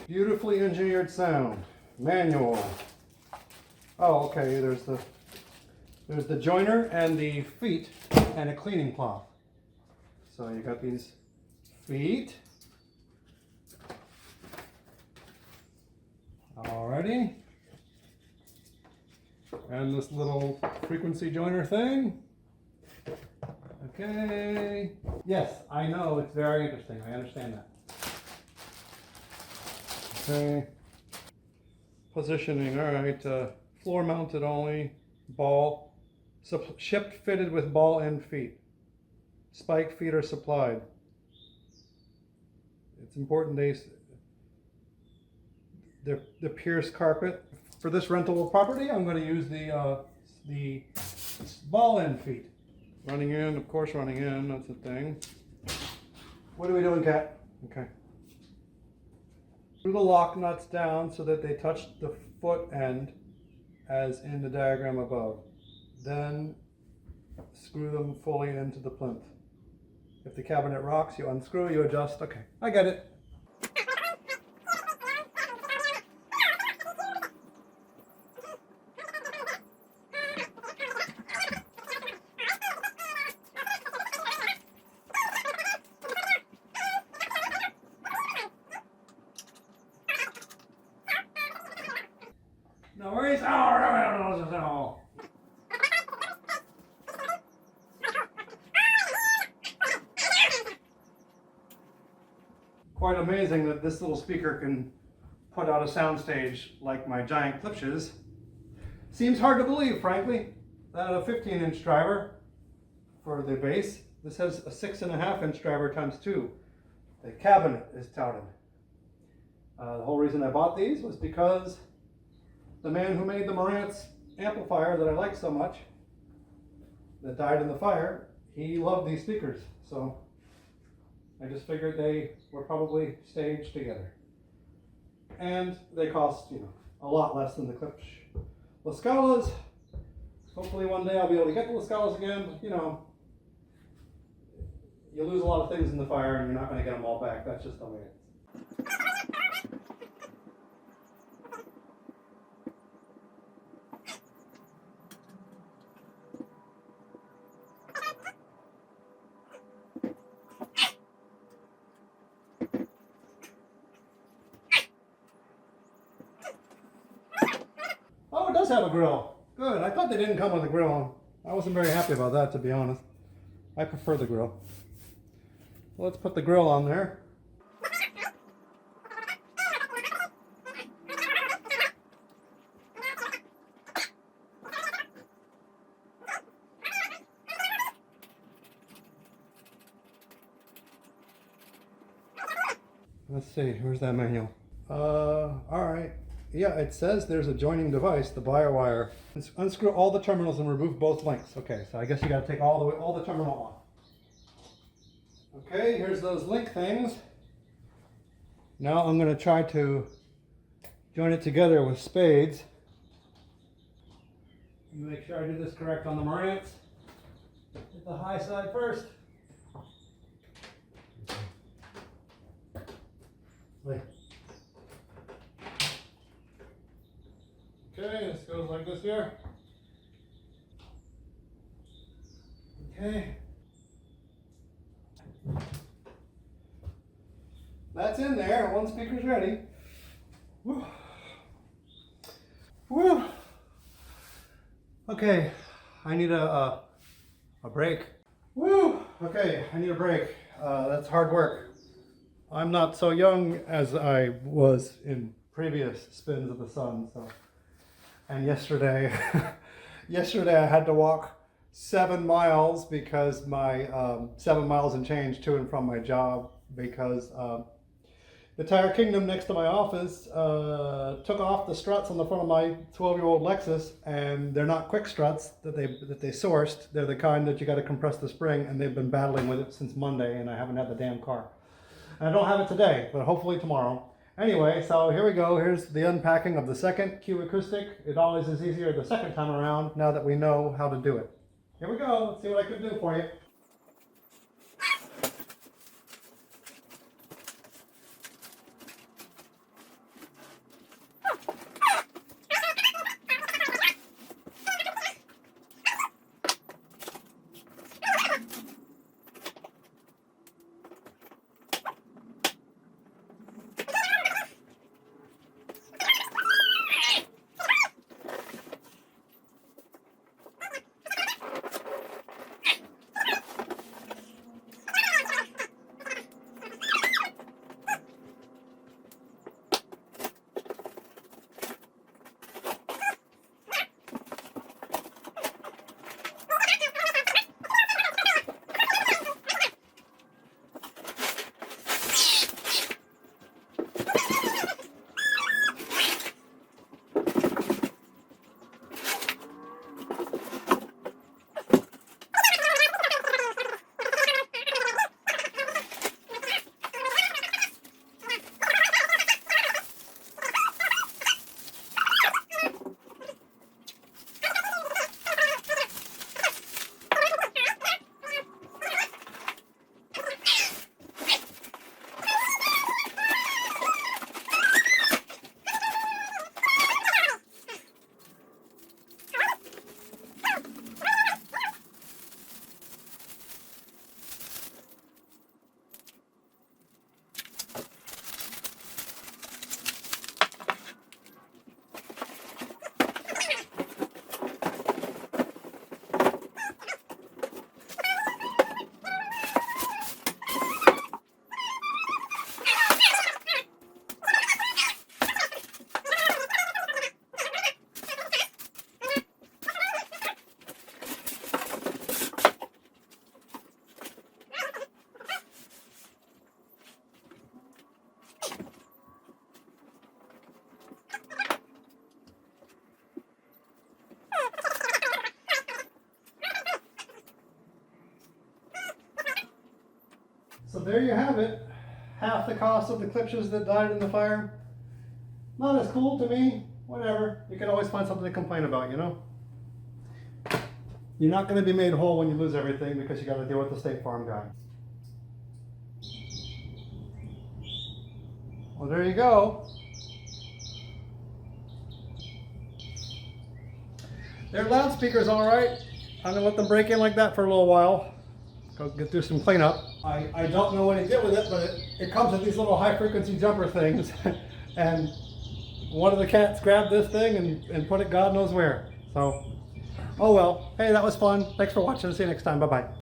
Beautifully engineered sound. Manual. Oh, okay. There's the joiner and the feet and a cleaning cloth. So you got these feet. Alrighty. And this little frequency joiner thing. Okay. Yes, I know it's very interesting. I understand that. Okay. Positioning, all right. Floor mounted only. Ball. Shipped fitted with ball end feet. Spike feet are supplied. It's important the Pierce carpet. For this rentable property, I'm going to use the ball end feet. Running in, of course, running in. That's the thing. What are we doing, Kat? Okay. Screw the lock nuts down so that they touch the foot end as in the diagram above. Then screw them fully into the plinth. If the cabinet rocks, you unscrew, you adjust. Okay, I get it. No worries. Oh. Quite amazing that this little speaker can put out a soundstage like my giant Klipsch's. Seems hard to believe, frankly, that a 15-inch driver for the bass. This has a 6.5-inch driver times 2. The cabinet is touted. The whole reason I bought these was because the man who made the Marantz amplifier that I like so much, that died in the fire, he loved these speakers. So I just figured they were probably staged together. And they cost, a lot less than the Klipsch La Scalas. Hopefully one day I'll be able to get the La Scalas again, but you lose a lot of things in the fire and you're not going to get them all back. That's just the way it is. Oh, it does have a grill. Good. I thought they didn't come with a grill. I wasn't very happy about that, to be honest. I prefer the grill. Well, let's put the grill on there. Let's see, where's that manual? All right. Yeah, it says there's a joining device, the wire wire. Unscrew all the terminals and remove both links. Okay, so I guess you got to take all the terminal off. Okay, here's those link things. Now I'm going to try to join it together with spades. You make sure I do this correct on the Marantz. Hit the high side first. Wait. Okay, this goes like this here. Okay. That's in there. One speaker's ready. Woo. Woo. Okay, I need a break. Woo. Okay, I need a break. That's hard work. I'm not so young as I was in previous spins of the sun, so. And yesterday, I had to walk 7 miles because my 7 miles and change to and from my job because The Tire Kingdom next to my office took off the struts on the front of my 12-year-old Lexus, and they're not quick struts that they sourced. They're the kind that you got to compress the spring, and they've been battling with it since Monday, and I haven't had the damn car. And I don't have it today, but hopefully tomorrow. Anyway, so here we go. Here's the unpacking of the second Q-Acoustic. It always is easier the second time around now that we know how to do it. Here we go. Let's see what I can do for you. So there you have it. Half the cost of the Klipsch's that died in the fire. Not as cool to me. Whatever. You can always find something to complain about, you know? You're not going to be made whole when you lose everything because you got to deal with the State Farm guy. Well, there you go. Their loudspeaker's all right. I'm going to let them break in like that for a little while. Go do some cleanup. I don't know what he did with it, but it comes with these little high frequency jumper things. And one of the cats grabbed this thing and put it God knows where. So, oh well. Hey, that was fun. Thanks for watching. See you next time. Bye-bye.